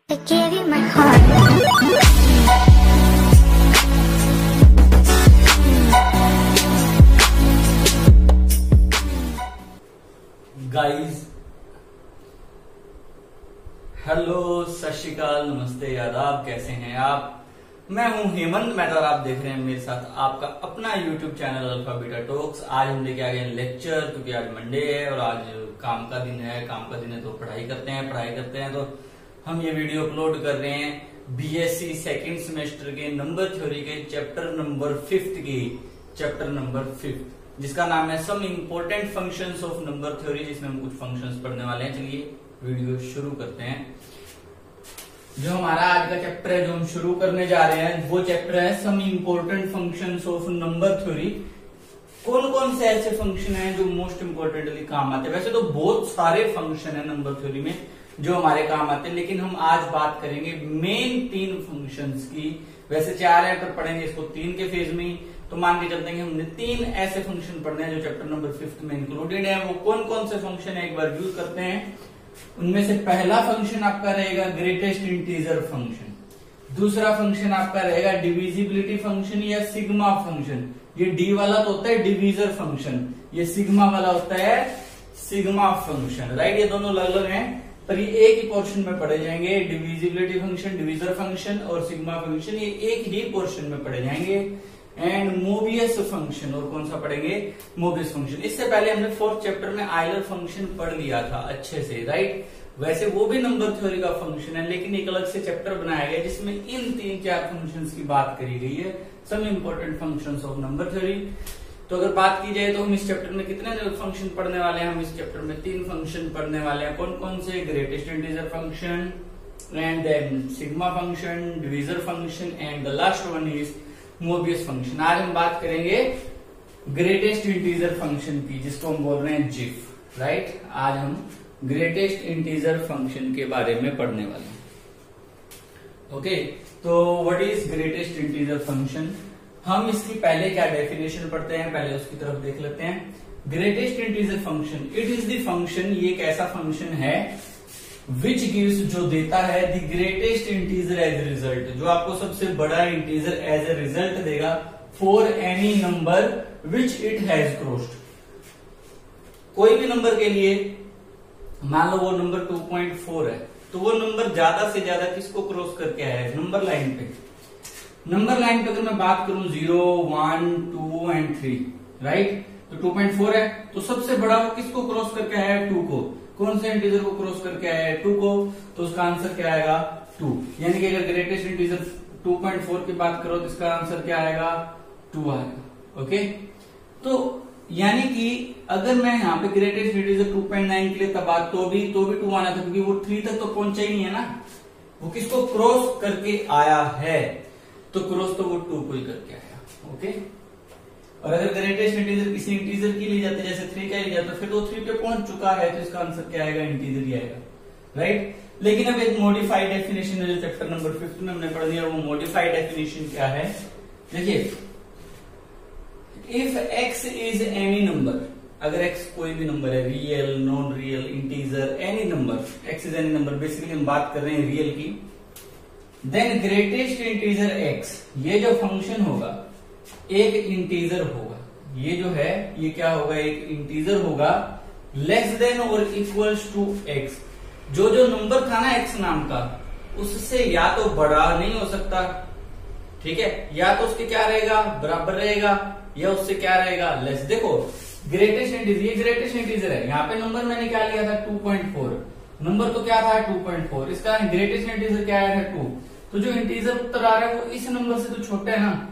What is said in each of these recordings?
I gave you my heart. Guys hello, सत श्री अकाल, नमस्ते, आदाब। कैसे हैं आप? मैं हूं हेमंत मेहता और आप देख रहे हैं मेरे साथ आपका अपना YouTube channel alpha beta talks. आज हम लेके आ गए लेक्चर, क्योंकि आज मंडे है और आज काम का दिन है। काम का दिन है तो पढ़ाई करते हैं तो हम ये वीडियो अपलोड कर रहे हैं बीएससी सेकंड सेमेस्टर के नंबर थ्योरी के चैप्टर नंबर 5, जिसका नाम है some important functions of number theory, जिसमें हम कुछ फंक्शंस पढ़ने वाले हैं। चलिए वीडियो शुरू करते हैं। जो हमारा आज का चैप्टर है, जो हम शुरू करने जा रहे हैं, वो चैप्टर है some important functions of number theory. कौन कौन से ऐसे फंक्शन हैं जो मोस्ट इम्पोर्टेंटली काम आते हैं? वैसे तो बहुत सारे फंक्शन है नंबर थ्योरी में जो हमारे काम आते हैं, लेकिन हम आज बात करेंगे मेन 3 फंक्शंस की। वैसे 4 है पर पढ़ेंगे इसको 3 के फेज में, तो मान के चलते हैं हमने 3 ऐसे फंक्शन पढ़ने हैं जो चैप्टर नंबर 5 में इंक्लूडेड है। वो कौन कौन से फंक्शन है एक बार व्यू करते हैं। उनमें से पहला फंक्शन आपका रहेगा ग्रेटेस्ट इंटीजर फंक्शन। दूसरा फंक्शन आपका रहेगा डिविजिबिलिटी फंक्शन या सिग्मा फंक्शन। ये डी वाला तो होता है डिवीजर फंक्शन, ये सिग्मा वाला होता है सिग्मा फंक्शन, राइट। ये दोनों अलग अलग हैं पर ये एक ही पोर्शन में पढ़े जाएंगे। डिविजिबिलिटी फंक्शन, डिवीजर फंक्शन और सिग्मा फंक्शन ये एक ही पोर्शन में पढ़े जाएंगे। एंड मोबियस फंक्शन, और कौन सा पढ़ेंगे? Mobius function. इससे पहले हमने 4th चैप्टर में आयलर फंक्शन पढ़ लिया था अच्छे से, राइट। वैसे वो भी नंबर थ्योरी का फंक्शन है, लेकिन एक अलग से चैप्टर बनाया गया जिसमें इन 3-4 फंक्शंस की बात करी गई है, some important functions of number theory. तो अगर बात की जाए तो हम इस चैप्टर में कितने फंक्शन पढ़ने वाले हैं? हम इस चैप्टर में 3 फंक्शन पढ़ने वाले हैं। कौन कौन से? Greatest integer function, and then sigma function, divisor function, and the last one is Mobius function. आज हम बात करेंगे ग्रेटेस्ट इंटीजर फंक्शन की, जिसको हम बोल रहे हैं जिफ, राइट। आज हम ग्रेटेस्ट इंटीजर फंक्शन के बारे में पढ़ने वाले हैं। ओके, तो what is greatest integer function? हम इसकी पहले क्या डेफिनेशन पढ़ते हैं, पहले उसकी तरफ देख लेते हैं। Greatest integer function, it is the function, ये एक ऐसा फंक्शन है विच गिव्स, जो देता है the greatest integer as a result, जो आपको सबसे बड़ा इंटीजर एज ए रिजल्ट देगा for any number which it has crossed. कोई भी नंबर के लिए, मान लो वो नंबर 2.4 है, तो वो नंबर ज्यादा से ज्यादा किसको क्रॉस करके आया है? नंबर लाइन पे। नंबर लाइन पे अगर मैं बात करूं 0, 1, 2 एंड 3, राइट, तो 2.4 है, तो सबसे बड़ा वो किसको क्रॉस करके आया है? 2 को। कौन से इंटीजर को क्रॉस करके आया है? 2 को। तो उसका आंसर क्या आएगा? 2। यानी कि अगर ग्रेटेस्ट इंटीजर 2.4 की बात करो तो इसका आंसर क्या आएगा? 2 आएगा। ओके, तो यानी कि अगर मैं यहाँ पे ग्रेटेस्ट इंटीजर 2.9 के लिए तब तो भी 2 आना था, क्योंकि वो 3 तक तो पहुंचा ही नहीं है ना। वो किसको क्रॉस करके आया है? तो क्रॉस तो वो 2 को ही करके आया। ओके, और अगर ग्रेटेस्ट इंटीजर किसी इंटीजर की ली जाती है, जैसे 3 का ली जाता, फिर तो 3 पे पहुंच चुका है, तो इसका आंसर क्या आएगा? इंटीजर ही आएगा, राइट। लेकिन अब एक मॉडिफाइड डेफिनेशन है जो चैप्टर नंबर 5 में हमने पढ़ दिया। वो मॉडिफाइड डेफिनेशन क्या है? देखिए, if x is any number, अगर x कोई भी नंबर है, real, non real, integer, any number, x is any number, basically हम बात कर रहे हैं रियल की, देन ग्रेटेस्ट इंटीजर x, ये जो फंक्शन होगा एक इंटीजर होगा। ये जो है ये क्या होगा? एक इंटीजर होगा, लेस देन और इक्वल्स टू x। जो जो नंबर था ना x नाम का, उससे या तो बड़ा नहीं हो सकता, ठीक है, या तो उसके क्या रहेगा? बराबर रहेगा, या उससे क्या रहेगा? लेस। देखो ग्रेटेस्ट इंटीजर, ये ग्रेटेस्ट इंटीजर है, यहाँ पे नंबर मैंने क्या लिया था? 2.4। नंबर तो क्या था? 2.4। इसका ग्रेटेस्ट इंटीजर क्या आया था? 2। तो जो इंटीजर उत्तर आ रहा है वो इस नंबर से तो छोटा है ना।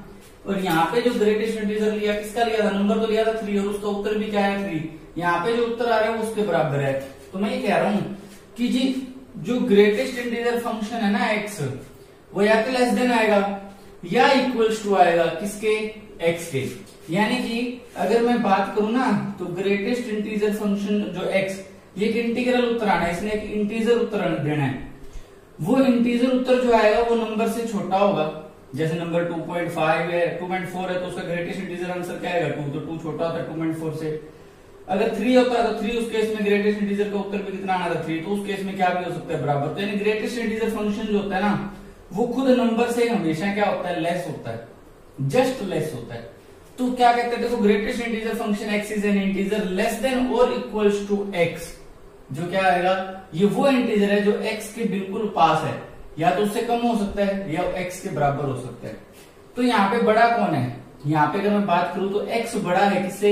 और यहाँ पे जो ग्रेटेस्ट इंटीजर लिया, किसका लिया था? नंबर तो लिया था 3, और उसका उत्तर भी क्या है? 3। यहाँ पे जो उत्तर आ रहा है वो उसके बराबर है। तो मैं ये कह रहा हूं कि जी जो ग्रेटेस्ट इंटीजर फंक्शन है ना x, वो या तो लेस देन आएगा या इक्वल्स टू आएगा किसके? x के। यानी कि अगर मैं बात करूं ना, तो ग्रेटेस्ट इंटीजर फंक्शन जो x, ये एक इंटीग्रल उत्तर आना है, इसने एक इंटीजर उत्तर देना है। वो इंटीजर उत्तर जो आएगा वो नंबर से छोटा होगा। जैसे नंबर 2.5 है, 2.4 है, तो उसका ग्रेटेस्ट इंटीजर आंसर क्या आएगा? 2। तो 2 छोटा होता है 2.4 से। अगर 3 होता है तो 3 उस केस में ग्रेटेस्ट इंटीजर का उत्तर भी कितना आना था 3, तो उस केस में क्या भी हो सकता है बराबर। तो यानी ग्रेटेस्ट इंटीजर फंक्शन जो होता है ना वो खुद नंबर से हमेशा क्या होता है लेस होता है, जस्ट लेस होता है। तो क्या कहते हैं देखो greatest integer function x is an integer less than और इक्वल्स टू x, जो क्या आएगा ये वो इंटीजर है जो x के बिल्कुल पास है, या तो उससे कम हो सकता है या x के बराबर हो सकता है। तो यहाँ पे बड़ा कौन है, यहाँ पे अगर मैं बात करूं तो x बड़ा है किससे,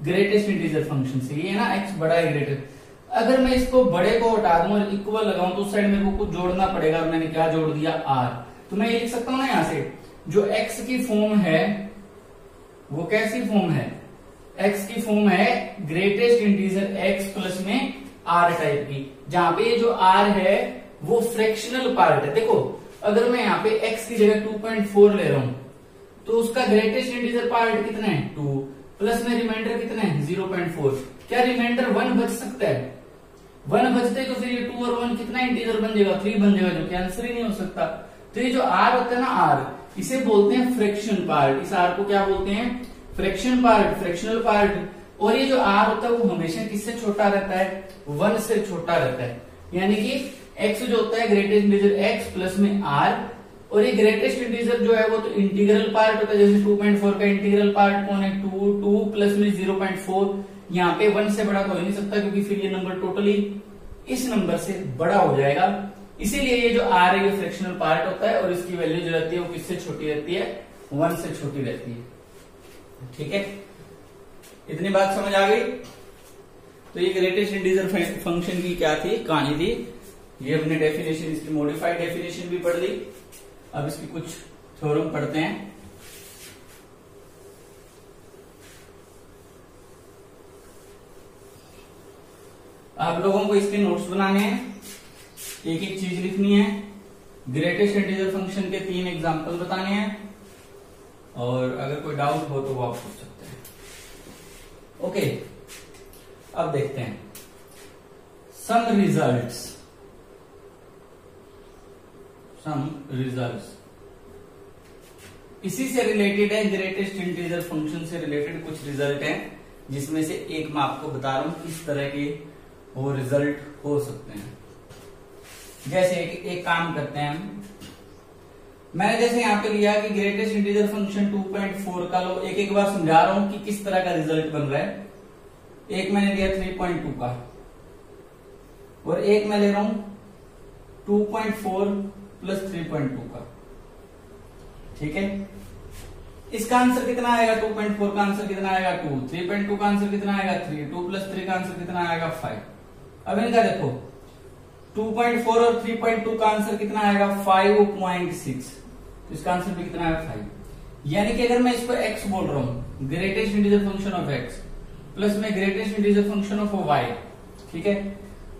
ग्रेटेस्ट इंटीजर फंक्शन से, ये ना x बड़ा है ग्रेटेस्ट। अगर मैं इसको बड़े को हटा दूं और इक्वल लगाऊं तो उस साइड मेरे को कुछ जोड़ना पड़ेगा, और मैंने क्या जोड़ दिया r। तो मैं ये लिख सकता हूं ना यहाँ से जो x की फॉर्म है वो कैसी फॉर्म है, x की फॉर्म है ग्रेटेस्ट इंटीजर x प्लस में r टाइप की, जहां पे ये जो r है वो फ्रैक्शनल पार्ट है। देखो अगर मैं यहाँ पे x की जगह 2.4 ले रहा हूं तो उसका ग्रेटेस्ट इंटीजर पार्ट कितना है 2, प्लस में रिमाइंडर कितना है 0.4। क्या रिमाइंडर 1 बच सकता है, 1 बचते तो फिर ये 2 और 1 कितना इंटीजर बन जाएगा 3 बन जाएगा, जो कि आंसर ही नहीं हो सकता। तो ये जो r होता है ना r, इसे बोलते हैं फ्रैक्शन पार्ट, इस r को क्या बोलते हैं फ्रैक्शन पार्ट, फ्रैक्शनल पार्ट। और ये जो r होता है वो हमेशा किससे छोटा रहता है 1 से छोटा रहता है, यानी कि x जो होता है ग्रेटेस्ट इंटीजर x प्लस में r, और ये ग्रेटेस्ट इंटीजर जो है वो तो इंटीग्रल पार्ट होता है, जैसे 2.4 का इंटीग्रल पार्ट कौन है 2 प्लस में 0.4, यहाँ पे 1 से बड़ा तो हो नहीं सकता क्योंकि फिर ये नंबर टोटली इस नंबर से बड़ा हो जाएगा। इसीलिए ये जो r है ये फ्रैक्शनल पार्ट होता है और इसकी वैल्यू जो रहती है वो किससे छोटी रहती है 1 से छोटी रहती है। ठीक है, इतनी बात समझ आ गई। तो ये ग्रेटेस्ट इंटीजर फंक्शन की क्या थी कहानी थी, ये हमने डेफिनेशन इसकी मॉडिफाइड डेफिनेशन भी पढ़ ली। अब इसकी कुछ थ्योरम पढ़ते हैं। आप लोगों को इसके नोट्स बनाने हैं, एक एक चीज लिखनी है, ग्रेटेस्ट इंटीजर फंक्शन के 3 एग्जांपल बताने हैं, और अगर कोई डाउट हो तो वो आप पूछ सकते हैं। ओके, अब देखते हैं सम रिजल्ट्स। इसी से रिलेटेड है, ग्रेटेस्ट इंटीजर फंक्शन से रिलेटेड कुछ रिजल्ट हैं, जिसमें से एक मैं आपको बता रहा हूं किस तरह के वो रिजल्ट हो सकते हैं। जैसे एक काम करते हैं हम, मैंने जैसे यहाँ पे लिया कि ग्रेटेस्ट इंटीजर फंक्शन 2.4 का लो, एक बार समझा रहा हूं कि किस तरह का रिजल्ट बन रहा है। एक मैंने लिया 3.2 का और एक मैं ले रहा हूं 2.4 प्लस 3.2 का। ठीक है, इसका आंसर कितना आएगा 2.4 का आंसर कितना आएगा 2, 3.2 का आंसर कितना आएगा 3, 2 प्लस 3 का आंसर कितना आएगा 5। अब इनका देखो 2.4 और 3.2 का आंसर कितना आएगा 5.6, तो इसका आंसर भी कितना आएगा 5। यानी कि अगर मैं इसको x बोल रहा हूं greatest integer function of x plus में greatest integer function of y, ठीक है,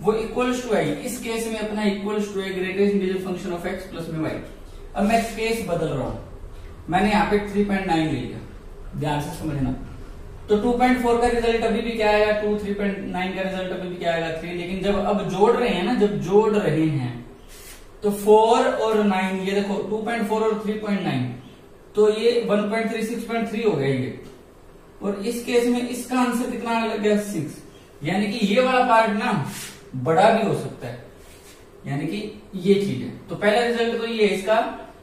वो इक्वल्स टू है, इस केस में अपना इक्वल्स टू है greatest integer function of x plus में y। अब मैं केस बदल रहा हूं, मैंने यहाँ पे 3.9 ले लिया, ध्यान से समझना। तो 2.4 का रिजल्ट अभी भी क्या आएगा 2, 3.9 का रिजल्ट अभी भी क्या आएगा 3। लेकिन जब अब जोड़ रहे हैं ना, जब जोड़ रहे हैं तो 4 और 9, ये देखो 2.4 और 3.9, तो ये 1.36.3 हो गया ये। और इस केस में इसका आंसर कितना आ गया 6, यानी कि ये वाला पार्ट ना बड़ा भी हो सकता है, यानी कि ये चीज है। तो पहला रिजल्ट तो ये है इसका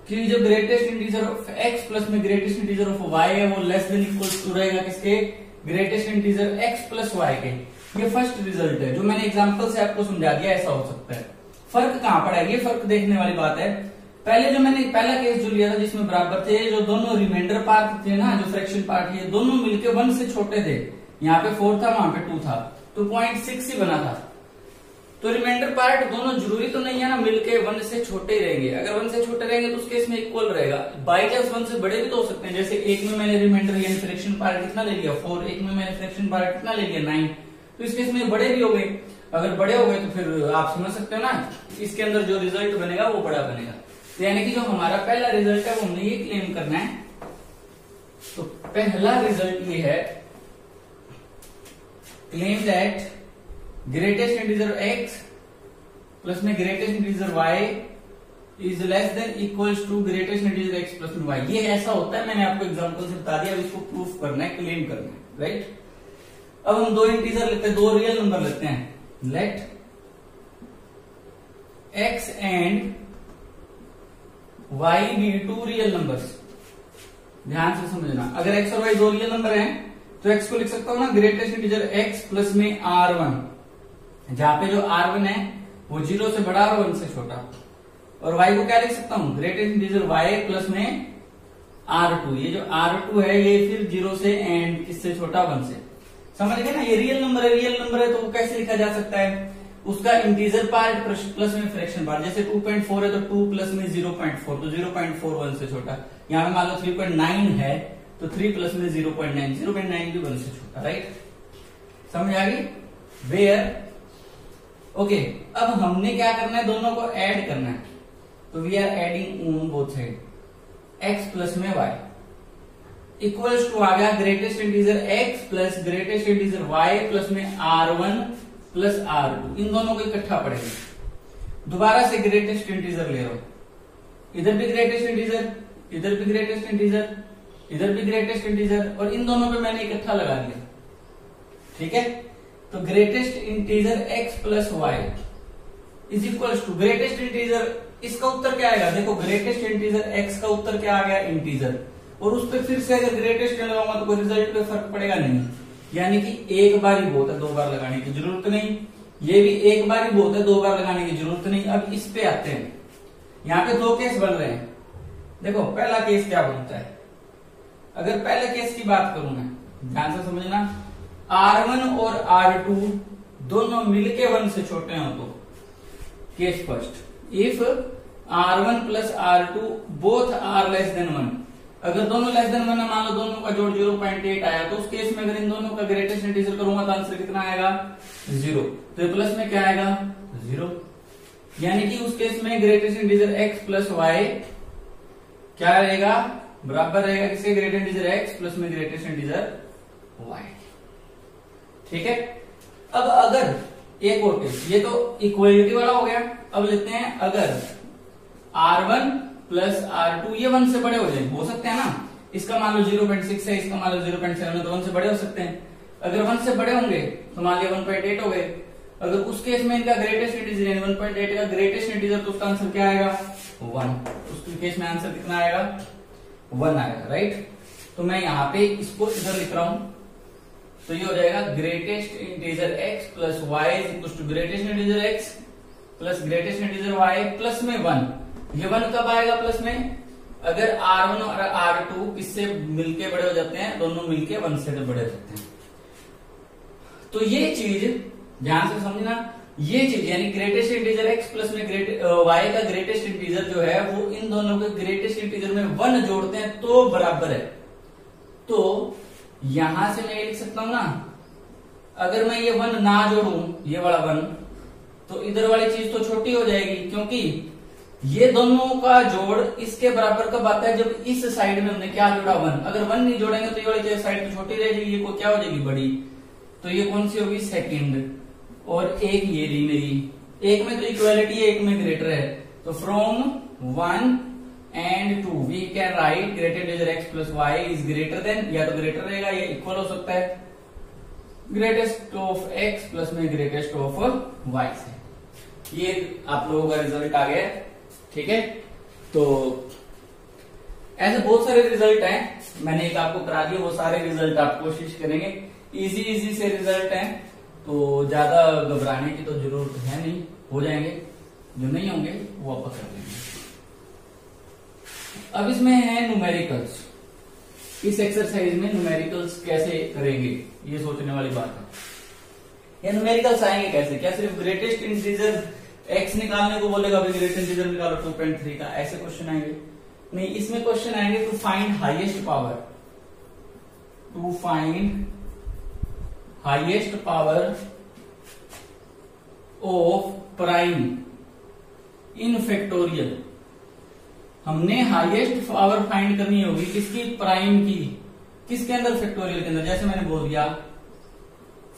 कि जो greatest integer of x plus में ग्रेटेस्ट इंटीजर ऑफ y है वो लेस देन इक्वल टू रहेगा किसके, greatest integer x plus y के। ये फर्स्ट रिजल्ट है जो मैंने एग्जांपल से आपको समझा दिया, ऐसा हो सकता है। फर्क कहां पड़ा है, ये फर्क देखने वाली बात है। पहले जो मैंने पहला केस जो लिया था जिसमें बराबर थे, जो दोनों रिमाइंडर पार्ट थे ना, जो फ्रैक्शन पार्ट, ये दोनों मिलके 1 से छोटे थे, यहाँ पे 4 था वहां पे 2 था, तो 0.6 ही बना था। तो रिमाइंडर पार्ट दोनों जरूरी तो नहीं है ना मिलके 1 से छोटे ही रहेंगे, अगर 1 से छोटे रहेंगे तो उस केस में इक्वल रहेगा। बाई चांस 1 से बड़े भी तो हो सकते हैं, जैसे एक में मैंने रिमाइंडर यानी फ्रैक्शन पार्ट कितना ले लिया 4, एक में मैंने फ्रैक्शन पार्ट कितना ले लिया 9, तो इस केस में बड़े भी हो गए। अगर बड़े हो गए तो फिर आप समझ सकते हो ना, इसके अंदर जो रिजल्ट बनेगा वो बड़ा बनेगा। तो यानी कि जो हमारा पहला रिजल्ट है वो हमने ये क्लेम करना है। तो पहला रिजल्ट ये है, claim that greatest integer x plus में greatest integer y is less than equals to greatest integer x plus में y। ये ऐसा होता है, मैंने आपको एग्जांपल से बता दिया, अब इसको प्रूफ करना है, क्लेम करना है, राइट। अब हम दो इंटीजर लेते हैं, दो रियल नंबर लेते हैं। Let x and y be two real numbers. ध्यान से समझना, अगर x और y दो रियल नंबर हैं तो x को लिख सकता हूं ना ग्रेटेस्ट इंटीजर x प्लस में r1, जहां पे जो r1 है वो 0 से बड़ा और 1 से छोटा, और y को क्या लिख सकता हूं ग्रेटेस्ट इंटीजर y प्लस में r2। ये जो r2 है ये फिर 0 से एंड किससे छोटा 1 से। समझ गए ना, ये रियल नंबर है, रियल नंबर है तो वो कैसे लिखा जा सकता है, उसका इंटीजर पार्ट प्लस में फ्रैक्शन पार्ट। जैसे 2.4 है तो 2 प्लस में 0.4, तो 0.41 से छोटा। यहां पे मान लो 3.9 है तो 3 प्लस में 0.9, 0.9 भी 1 से छोटा, राइट। समझ आ गई। वेयर ओके, अब हमने क्या करना है, दोनों को ऐड करना है, तो we are adding on both side, x plus में y इक्वल्स टू आ गया greatest integer x plus greatest integer y plus में r1 प्लस r2। इन दोनों को इकट्ठा पड़ेगा। दोबारा से ग्रेटेस्ट इंटीजर ले रहा हूं, इधर भी ग्रेटेस्ट इंटीजर, इधर भी ग्रेटेस्ट इंटीजर, इधर भी ग्रेटेस्ट इंटीजर, और इन दोनों पे मैंने इकट्ठा लगा लिया। ठीक है, तो greatest integer x plus y is equal to greatest integer, इसका उत्तर क्या आएगा, देखो ग्रेटेस्ट इंटीजर x का उत्तर क्या आ गया इंटीजर, और उस पर फिर से अगर ग्रेटेस्ट लगाऊंगा तो कोई रिजल्ट पे फर्क पड़ेगा नहीं, यानी कि एक बार ही बहुत है, दो बार लगाने की जरूरत नहीं। ये भी एक बार ही बहुत है, दो बार लगाने की जरूरत नहीं। अब इस पे आते हैं, यहाँ पे दो केस बन रहे हैं। देखो पहला केस क्या बनता है, अगर पहले केस की बात करूं मैं, ध्यान से समझना, R1 और R2 दोनों मिलके 1 से छोटे हो तो case first, if R1 plus R2 both are less than 1, अगर दोनों लेस देन 1 है, मान लो दोनों का जोड़ 0.8 आया, तो उस केस में अगर इन दोनों का ग्रेटेस्ट इंटीजर करूंगा तो आंसर कितना आएगा 0, तो प्लस में क्या आएगा 0, यानी कि उस केस में greatest integer x plus y क्या रहेगा, बराबर रहेगा किसके, ग्रेटेस्ट इंटीजर x प्लस में ग्रेटेस्ट इंटीजर y। ठीक है, अब अगर एक और केस, ये तो इक्वलिटी वाला हो गया। अब लेते हैं अगर R1 प्लस R2 ये 1 से बड़े हो जाए, हो सकते हैं ना, इसका मान लो 0.6 है, इसका मान लो 0.7 है, तो 1 से बड़े हो सकते हैं। अगर 1 से बड़े होंगे तो मान लिया 1.8 हो गए। अगर उस केस में इनका ग्रेटेस्ट इंटीजर यानी 1.8 का ग्रेटेस्ट इंटीजर, तो उसका आंसर क्या आएगा 1, उस केस में आंसर कितना आएगा 1 आएगा, राइट। तो मैं यहाँ पे इसको इधर लिख रहा हूं, तो ये हो जाएगा greatest integer x plus y is equal to greatest integer x plus greatest integer y plus में 1। ये 1 कब आएगा प्लस में, अगर R1 और R2 किससे मिलके बड़े हो जाते हैं, दोनों मिलके 1 से बड़े हो जाते हैं। तो ये चीज ध्यान से समझना, ये चीज यानी ग्रेटेस्ट इंटीजर x प्लस में y का ग्रेटेस्ट इंटीजर जो है वो इन दोनों के ग्रेटेस्ट इंटीजर में 1 जोड़ते हैं तो बराबर है। तो यहां से मैं ये लिख सकता हूं ना, अगर मैं ये 1 ना जोड़ूं, ये वाला 1, तो इधर वाली चीज तो छोटी हो जाएगी, क्योंकि ये दोनों का जोड़ इसके बराबर कब आता है, जब इस साइड में हमने क्या जोड़ा 1। अगर 1 नहीं जोड़ेंगे तो ये वाली साइड तो छोटी रहेगी, ये को क्या हो जाएगी बड़ी, तो ये कौन सी होगी सेकंड, और एक ये रही मेरी, एक में तो इक्वालिटी है, एक में ग्रेटर है, तो from 1 and 2 we can write greatest integer x plus y is greater than, या तो ग्रेटर रहेगा या इक्वल हो सकता है ग्रेटेस्ट ऑफ x प्लस में ग्रेटेस्ट ऑफ y से। ये आप लोगों का रिजल्ट आ गया, ठीक है। तो ऐसे बहुत सारे रिजल्ट हैं, मैंने एक आपको करा दिया, वो सारे रिजल्ट आप कोशिश करेंगे, इजी से रिजल्ट हैं, तो ज्यादा घबराने की तो जरूरत है नहीं, हो जाएंगे, जो नहीं होंगे वो वापस कर देंगे। अब इसमें है न्यूमेरिकल्स, इस एक्सरसाइज में न्यूमेरिकल्स कैसे करेंगे ये सोचने वाली बात है। ये न्यूमेरिकल्स आएंगे कैसे, क्या सिर्फ ग्रेटेस्ट इंटीजर x निकालने को बोलेगा, अभी ग्रेटेस्ट इंटीजर निकालो 2.3 का, ऐसे क्वेश्चन आएंगे नहीं। इसमें क्वेश्चन आएंगे to find highest power, to find highest power of prime in factorial. हमने हाईएस्ट पावर फाइंड करनी होगी किसकी, प्राइम की, किसके अंदर, फैक्टोरियल के अंदर। जैसे मैंने बोल दिया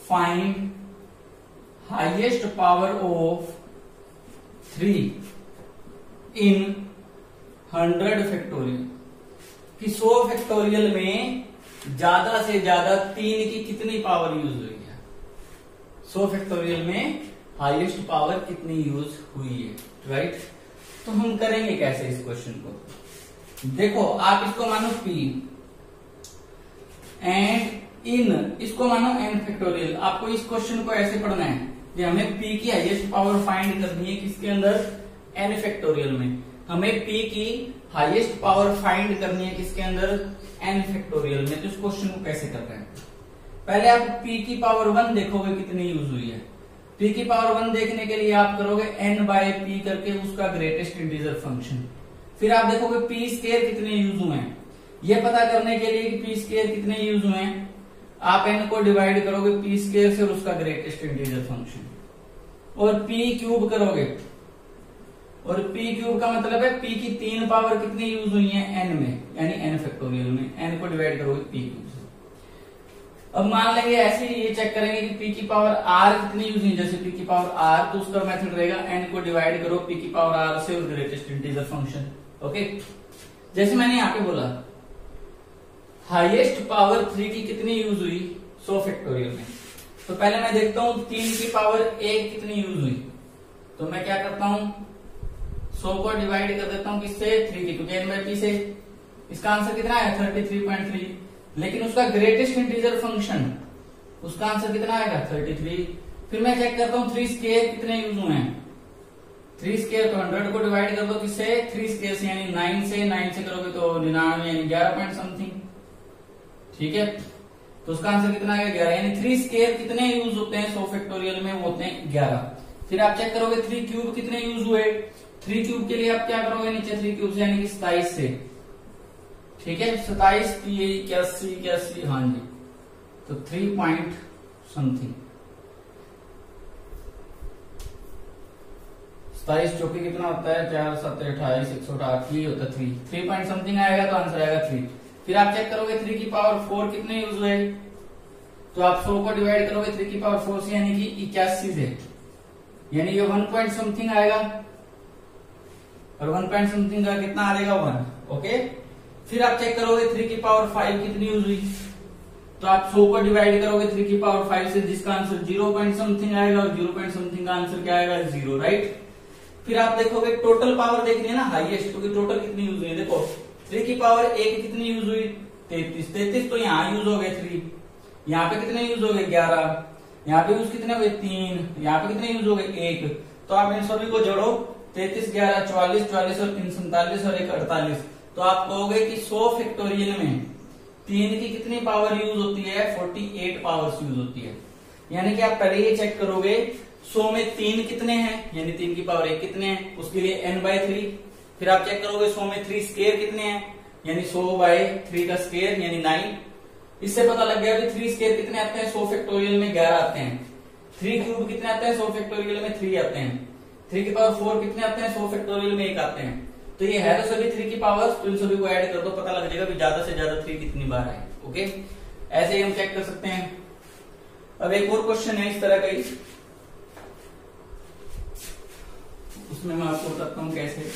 find highest power of 3 in 100 factorial, कि 100 फैक्टोरियल में ज्यादा से ज्यादा 3 की कितनी पावर यूज हुई है। 100 फैक्टोरियल में हाईएस्ट पावर कितनी यूज हुई है, राइट। तो हम करेंगे कैसे इस क्वेश्चन को, देखो आप इसको मानो p एंड इन इसको मानो n फैक्टोरियल। आपको इस क्वेश्चन को ऐसे पढ़ना है कि हमें p की हाईएस्ट पावर फाइंड करनी है किसके अंदर, n फैक्टोरियल में। हमें p की हाईएस्ट पावर फाइंड करनी है किसके अंदर, n फैक्टोरियल में। तो इस क्वेश्चन को कैसे कर रहे हैं, पहले आप p की पावर 1 देखोगे कितनी यूज हुई है। p की पावर 1 देखने के लिए आप करोगे n बाय p करके उसका ग्रेटेस्ट इंटीजर फंक्शन। फिर आप देखोगे p स्क्वायर कितने यूज हुए हैं। ये पता करने के लिए कि p स्क्वायर कितने यूज हुए हैं, आप n को डिवाइड करोगे p स्क्वायर से और उसका ग्रेटेस्ट इंटीजर फंक्शन, और p क्यूब करोगे। और p क्यूब का मतलब है p की 3 पावर कितनी यूज हुई है n में, यानी n फैक्टोरियल में। n को डिवाइड करोगे p क्यूब से। अब मान लेंगे ऐसे ही ये चेक करेंगे कि p की पावर r कितनी यूज हुई, जैसे p की पावर r, तो उसका मेथड रहेगा n को डिवाइड करो p की पावर r से और ग्रेटेस्ट इंटीजर फंक्शन। ओके, जैसे मैंने यहाँ पे बोला हाईएस्ट पावर 3 की कितनी यूज हुई 100 फैक्टोरियल में, तो पहले मैं देखता हूं 3 की पावर 1 कितनी यूज हुई। तो मैं क्या करता हूं, 100 को डिवाइड कर देता हूं किससे, 3 की, क्योंकि n बाय p से। इसका आंसर कितना है 33.3, लेकिन उसका ग्रेटेस्ट इंटीजर फंक्शन उसका आंसर कितना आएगा 33। फिर मैं चेक करता हूँ 3 स्क्वायर कितने यूज हुए हैं। 3 स्क्वायर तो 100 को डिवाइड कर दो किससे, 3 स्क्वायर से, यानी 9 से करोगे तो 99, यानी 11 पॉइंट समथिंग, ठीक है। तो उसका आंसर कितना आएगा 11, यानी 3 स्क्वायर कितने यूज होते हैं 100 फैक्टोरियल में, वो होते हैं 11। फिर आप चेक करोगे 3 क्यूब कितने यूज हुए। 3 क्यूब के लिए आप क्या करोगे, नीचे 3 क्यूब से यानी कि 27 से, ठीक है, 27 81, हाँ जी, तो 3 पॉइंट समथिंग 27 चौकी कितना होता है 4 7 28 108, ये होता है 3 पॉइंट समथिंग आएगा, तो आंसर आएगा 3। फिर आप चेक करोगे 3 की पावर 4 कितने यूज हुए, तो आप 100 को डिवाइड करोगे 3 की पावर 4 से, यानी कि 81 से, यानी ये 1 पॉइंट समथिंग आएगा, और 1 पॉइंट समथिंग का कितना आ जाएगा 1। ओके, फिर आप चेक करोगे 3 की पावर 5 कितनी यूज हुई, तो आप 100 को डिवाइड करोगे 3 की पावर 5 से, जिसका आंसर 0 पॉइंट समथिंग आएगा, और 0 पॉइंट समथिंग का आंसर क्या आएगा 0, राइट। फिर आप देखोगे टोटल पावर देखनी है ना हाईएस्ट, क्योंकि टोटल कितनी यूज हुई है, देखो 3 की पावर 1 कितनी यूज हुई 33, तो यहाँ यूज हो गए 3, यहाँ पे कितने यूज हो गए 11, यहाँ पे यूज कितने हो गए 3, यहाँ पे कितने यूज हो गए 1। तो आप इन सभी को जोड़ो, 33 11 44 44 और 3 47 और 1 48, तो आप कहोगे कि 100 फैक्टोरियल में 3 की कितनी पावर यूज होती है 48 पावर्स यूज होती है। यानी कि आप पहले ये चेक करोगे 100 में 3 कितने हैं, यानी 3 की पावर 1 कितने हैं, उसके लिए n बाय 3। फिर आप चेक करोगे 100 में 3 स्क्वायर कितने हैं, यानी 100 बाय 3 का स्क्वायर यानी 9। इससे पता लग गया कि 3 स्क्वायर कितने आते हैं 100 फैक्टोरियल में 11 आते हैं। 3 क्यूब कितने आते हैं 100 फैक्टोरियल में 3 आते हैं। 3 की पावर 4 कितने आते हैं 100 फैक्टोरियल में 1 आते हैं। तो ये है तो सभी 3 की पावर, तो इन सभी को ऐड कर दो, पता लग जाएगा कि ज्यादा से ज्यादा 3 कितनी बार है। ओके, ऐसे ही हम चेक कर सकते हैं। अब एक और क्वेश्चन है इस तरह का ही, उसमें मैं आपको बताता हूं कैसे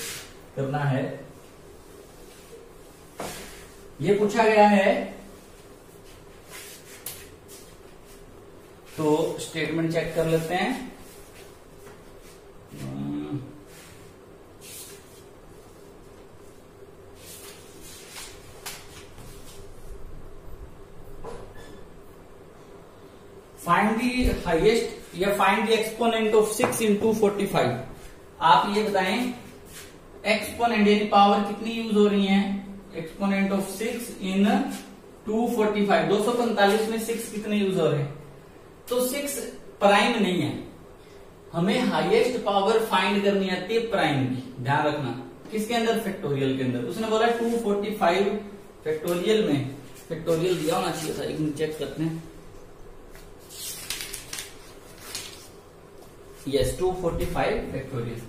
करना है। ये पूछा गया है, तो स्टेटमेंट चेक कर लेते हैं। फाइंड दी हाईएस्ट या find the exponent of 6 into 45। आप ये बताएं एक्सपोनेंट यानी पावर कितनी यूज हो रही है, एक्सपोनेंट ऑफ 6 in 245, 245 में 6 कितने यूज हो रहे हैं। तो 6 प्राइम नहीं है, हमें हाईएस्ट पावर फाइंड करनी आती है प्राइम की, ध्यान रखना। किसके अंदर, फैक्टोरियल के अंदर। उसने बोला 245 फैक्टोरियल में, फैक्टोरियल दिया होना चाहिए था, एक मिनट चेक करते हैं। Yes 245 factorial.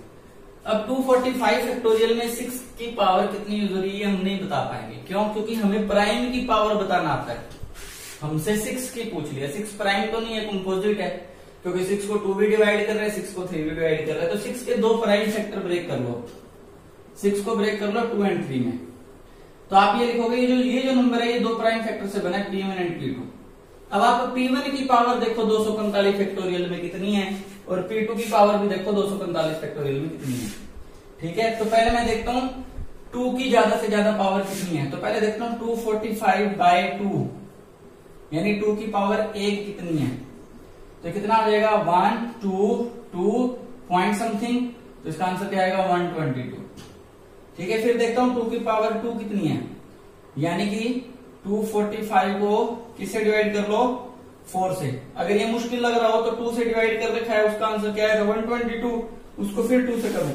अब 245 फैक्टोरियल में 6 की पावर कितनी यूज हो रही है हम नहीं बता पाएंगे। क्यों, क्योंकि हमें प्राइम की पावर बताना आता है। हमसे 6 की पूछ लिया, 6 प्राइम तो नहीं है, कंपोजिट है, क्योंकि 6 को 2 भी डिवाइड कर रहे हैं, 6 को 3 भी डिवाइड कर रहे हैं। तो 6 के 2 प्राइम फैक्टर ब्रेक कर लो, 6 को ब्रेक कर लो 2 और 3 में। तो आप ये लिखोगे ये जो नंबर है ये 2 प्राइम फैक्टर से बना है, P1 और P2। अब आप P1 की पावर देखो 245 फैक्टोरियल में कितनी है, और P2 की पावर भी देखो 245 फैक्टोरियल में कितनी है। ठीक है, तो पहले मैं देखता हूं 2 की ज्यादा से ज्यादा पावर कितनी है। तो पहले देखता हूं 245/2 यानी 2 की पावर 1 कितनी है। तो कितना आ जाएगा 1 2 2 पॉइंट समथिंग, तो इसका आंसर क्या आएगा 122। ठीक है, फिर देखता हूं 2 की पावर 2 कितनी है, यानी कि 245 को किससे डिवाइड कर लो 4 से। अगर ये मुश्किल लग रहा हो तो 2 से डिवाइड कर रखा है, उसका आंसर क्या आएगा 122, उसको फिर 2 से करो।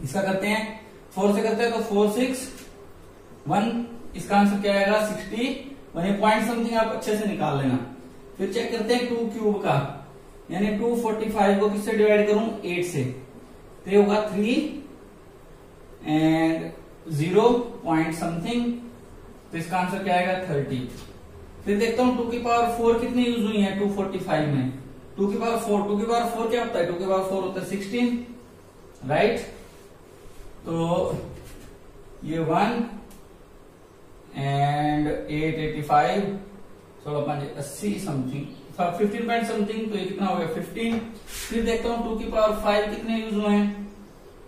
इसका करते हैं 4 से करते हैं तो 4 6 1, इसका आंसर क्या आएगा 60। पॉइंट समथिंग आप अच्छे से निकाल लेना। फिर चेक करते हैं 2 क्यूब का, यानी 245 को किससे डिवाइड करूं 8 से, तो ये होगा 3 एंड 0 पॉइंट समथिंग, तो इसका आंसर क्या आएगा 30। फिर देखता हूं 2 की पावर 4 कितनी यूज हुई है 245 में। 2 की पावर 4, 2 की पावर 4 क्या होता है, 2 की पावर 4 होता है 16, राइट। तो ये 1 एंड 885 80 समथिंग 15 पॉइंट समथिंग, तो ये कितना हो गया 15। फिर देखता हूं 2 की पावर 5 कितने यूज हुए हैं,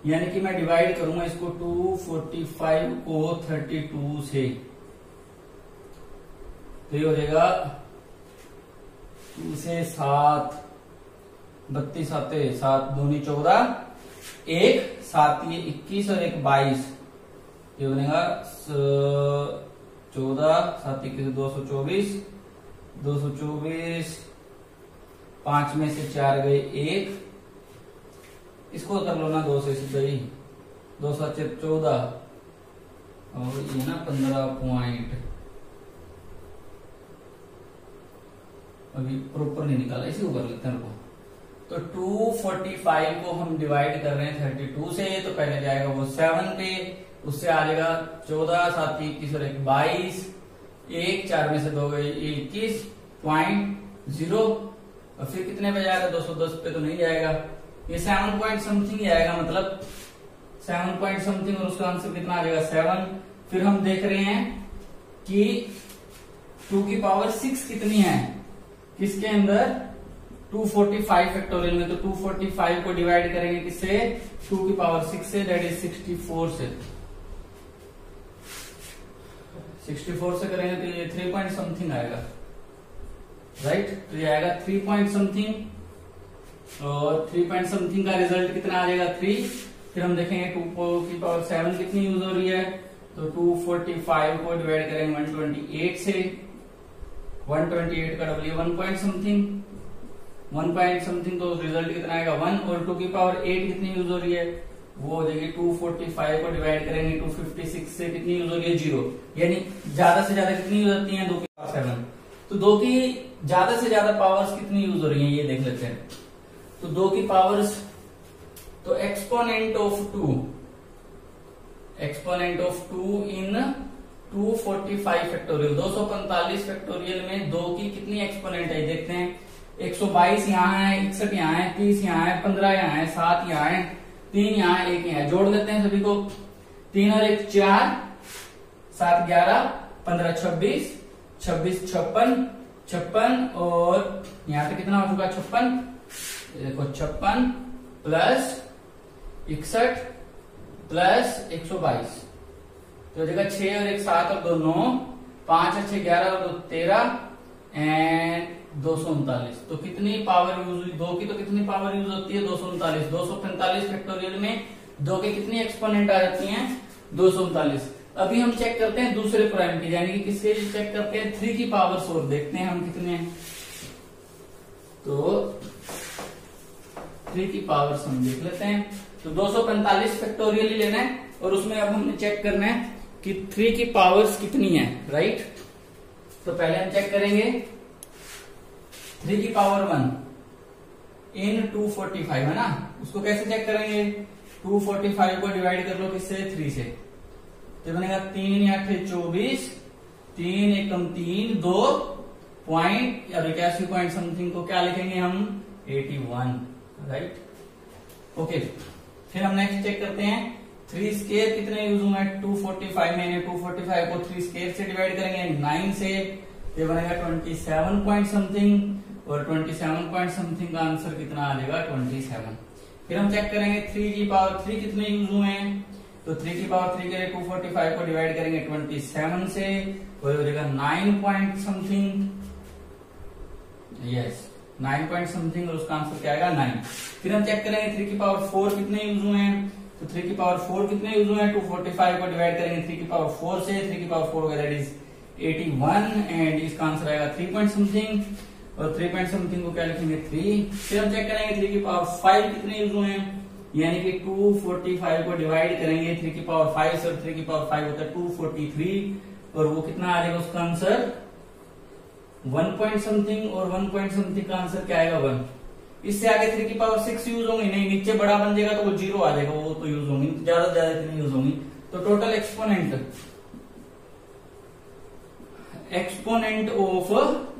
यानी कि मैं डिवाइड करूंगा इसको 245 को 32 से, तो ये हो जाएगा 2 से 7 32 आते 7 दूनी 14, 1 7 ये 21 और 1 22, ये बनेगा 14 7 21 224 224, 5 में से 4 गए 1, इसको कर लो ना 2 से सीधा ही, 2 7 14 और ये ना 15 पॉइंट, अभी प्रॉपर नहीं निकाला, इसी को कर लेते हैं। तो 245 को हम डिवाइड कर रहे हैं 32 से, तो पहले जाएगा वो 7 पे, उससे आ जाएगा 14 7 21 और 1 22, 1 4 में से 2 गए 21 पॉइंट 0, और फिर कितने पे जाएगा 210 पे तो नहीं जाएगा, ये 7 पॉइंट समथिंग ही आएगा, मतलब 7 पॉइंट समथिंग, और उसका आंसर कितना आ जाएगा 7। फिर हम देख रहे हैं कि 2 की पावर 6 कितनी है किसके अंदर 245 फैक्टोरियल में, तो 245 को डिवाइड करेंगे किससे 2 की पावर 6 से, दैट इज 64 से। 64 से करेंगे तो ये 3 पॉइंट समथिंग आएगा, राइट। तो ये आएगा 3 पॉइंट समथिंग, और 3 पॉइंट समथिंग का रिजल्ट कितना आ जाएगा 3। फिर हम देखेंगे 2 की पावर 7 कितनी यूज हो रही है, तो 245 को डिवाइड करेंगे 128 से, 128 का double 1 point something, 1 point something, तो रिजल्ट कितना आएगा 1। और 2 की पावर 8 कितनी यूज हो रही है, वो हो जाएगी 245 को डिवाइड करेंगे 256 से, कितनी यूज हो रही है 0, यानी ज्यादा से ज्यादा कितनी यूज होती है 2 की पावर 7। तो 2 की ज्यादा से ज्यादा पावर्स कितनी यूज हो रही है ये देख लेते हैं। तो 2 की पावर्स, तो exponent of 2 in 245 factorial, 245 factorial में 2 की कितनी एक्सपोनेंट है देखते हैं। 122 यहाँ है, 61 यहाँ है, 30 यहाँ है, 15 यहाँ है, 7 यहाँ है, 3 यहाँ है, 1 यहाँ है, जोड़ लेते हैं सभी को। 3 और 1 4, 7 11, 15 26, 26 56, और यहाँ पे कितना हो चुका 56, देखो 56 प्लस 61 प्लस 122, तो देखा 6 और 1 7 और 2 9, 5 और 6 11 और 2 13 एंड 239। तो कितनी पावर यूज हुई 2 की, तो कितनी पावर यूज होती है 239। 245 फैक्टोरियल में 2 के कितनी एक्सपोनेंट आ जाती हैं 239। अभी हम चेक करते हैं दूसरे प्राइम की, यानी कि किसके चेक करते हैं 3 की पावर और देखते हैं हम कितने हैं। तो 3 की पावर हम देख लेते हैं, तो 245 फैक्टोरियल ही लेना है, और उसमें अब हमने चेक करना है कि 3 की पावर्स कितनी है, राइट। तो पहले हम चेक करेंगे 3 की पावर 1 इन 245 है ना, उसको कैसे चेक करेंगे 245 को डिवाइड कर लो किससे 3 से, तो बनेगा 3 8 24, 3 एकम 3 2 पॉइंट, अब 81 पॉइंट समथिंग को क्या लिखेंगे हम 81, राइट। ओके, फिर हम नेक्स्ट चेक करते हैं 3 स्केयर कितने यूज हुए 245 में। 245 को 3 स्केयर से डिवाइड करेंगे 9 से, ये बनेगा 27 पॉइंट समथिंग और 27 पॉइंट समथिंग का आंसर कितना आ जाएगा 27। फिर हम चेक करेंगे 3 की पावर 3 कितने यूज हुए हैं, तो 3 की पावर 3 के लिए 245 को डिवाइड करेंगे 27 से और हो जाएगा 9 point something, yes 9 point something और उसका आंसर क्या आएगा 9। फिर हम चेक करेंगे 3 की पावर 4 कितने यूज हुए हैं, तो 3 की पावर 4 कितने यूज हुए हैं 245 को डिवाइड करेंगे 3 की पावर 4 से, 3 की पावर 4 वगैरह इज 81 एंड इसका आंसर आएगा 3 पॉइंट समथिंग और 3 पॉइंट समथिंग को क्या लिखेंगे 3। फिर हम चेक करेंगे 3 की पावर 5 कितने यूज हुए हैं, यानी कि 245 को डिवाइड करेंगे 3 की पावर 5 से और 3 की पावर 5 होता है 243 और वो कितना आ जाएगा उसका आंसर 1 पॉइंट समथिंग और 1 पॉइंट समथिंग का आंसर क्या आएगा 1। इससे आगे 3 की पावर 6 यूज होंगी नहीं, नीचे बड़ा बन जाएगा तो वो 0 आ जाएगा, वो तो यूज होंगी ज्यादा से ज्यादा इतनी यूज होंगी। तो टोटल एक्सपोनेंट ऑफ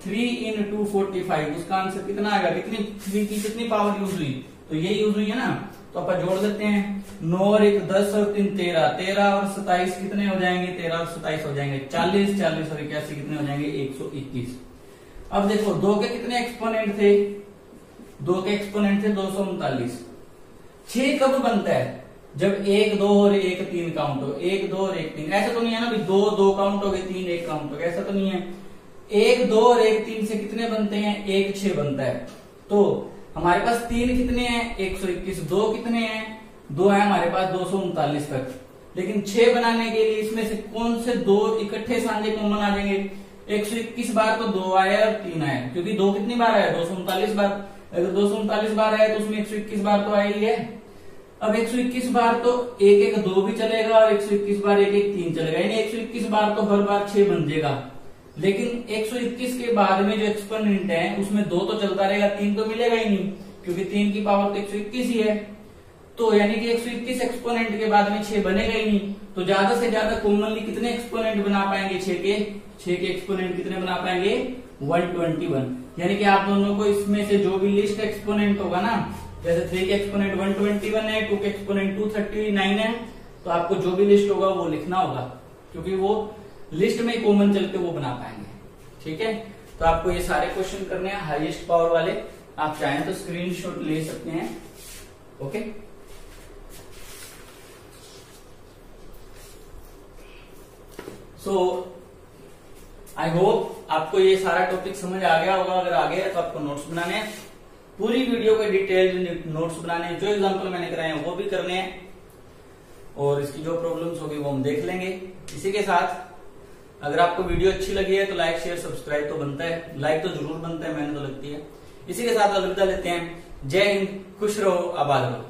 3 इन 245 उसका आंसर कितना आएगा, कितनी 3 की कितनी पावर यूज हुई, तो ये यूज हुई है ना, तो अपन जोड़ देते हैं 9 और 1 10 और 3 13, 13 और 27 कितने हो जाएंगे, 13 और 27 हो जाएंगे 40, 40 और 81 कितने हो जाएंगे 121। अब देखो 2 के कितने एक्सपोनेंट थे, 2 के एक्सपोनेंट थे 239। 6 कब बनता है, जब 1 2 और 1 3 काउंट हो, 1 2 और 1 3, ऐसा तो नहीं है ना भी 2 2 काउंट हो गए 3 1 काउंट हो गया, ऐसा तो नहीं है। 1 2 और 1 3 से कितने बनते हैं, 1 6 बनता है। तो हमारे पास 3 कितने हैं 121, 2 कितने हैं 2 है हमारे पास 239 तक, लेकिन 6 बनाने के लिए इसमें से कौन से 2 इकट्ठे सांझे कॉमन आ जाएंगे। 121 बार तो 2 आया और 3 आया, क्योंकि 2 कितनी बार आया 239 बार, अगर 239 बार आया तो उसमें 121 बार तो आया ही है। अब 121 बार तो 1 1 2 भी चलेगा और 121 बार 1 1 3 चलेगा, यानी 121 बार तो हर बार 6 बन जाएगा। लेकिन 121 के बाद में जो एक्सपोनेंट है उसमें 2 तो चलता रहेगा, 3 तो मिलेगा ही नहीं, क्योंकि 3 की पावर तो 121 ही है। तो यानी कि 121 एक्सपोनेंट के बाद में 6 बनेगा ही नहीं, तो ज्यादा से ज्यादा कॉमनली कितने एक्सपोनेंट बना पाएंगे 6 के एक्सपोनेंट कितने बना पाएंगे 121। यानी कि आप दोनों को इसमें से जो भी लिस्ट एक्सपोनेंट होगा ना, जैसे 3 के एक्सपोनेंट 121 है, 2 के एक्सपोनेंट 239 है, तो आपको जो भी लिस्ट होगा वो लिखना होगा, क्योंकि वो लिस्ट में कॉमन चल के वो बना पाएंगे। ठीक है, तो आपको ये सारे क्वेश्चन करने हैं हाईएस्ट पावर वाले, आप चाहें तो स्क्रीनशॉट ले सकते हैं। ओके, सो आई होप आपको ये सारा टॉपिक समझ आ गया होगा। अगर आ गया तो आपको नोट्स बनाने हैं, पूरी वीडियो के डिटेल्ड नोट्स बनाने हैं, जो एग्जांपल मैंने कराए हैं वो भी करने हैं, और इसकी जो प्रॉब्लम्स होगी वो हम देख लेंगे। इसी के साथ अगर आपको वीडियो अच्छी लगी है तो लाइक शेयर सब्सक्राइब तो बनता है, लाइक तो जरूर बनता है, मेहनत तो लगती है। इसी के साथ अलविदा लेते हैं। जय हिंद, खुश रहो, आबाद रहो।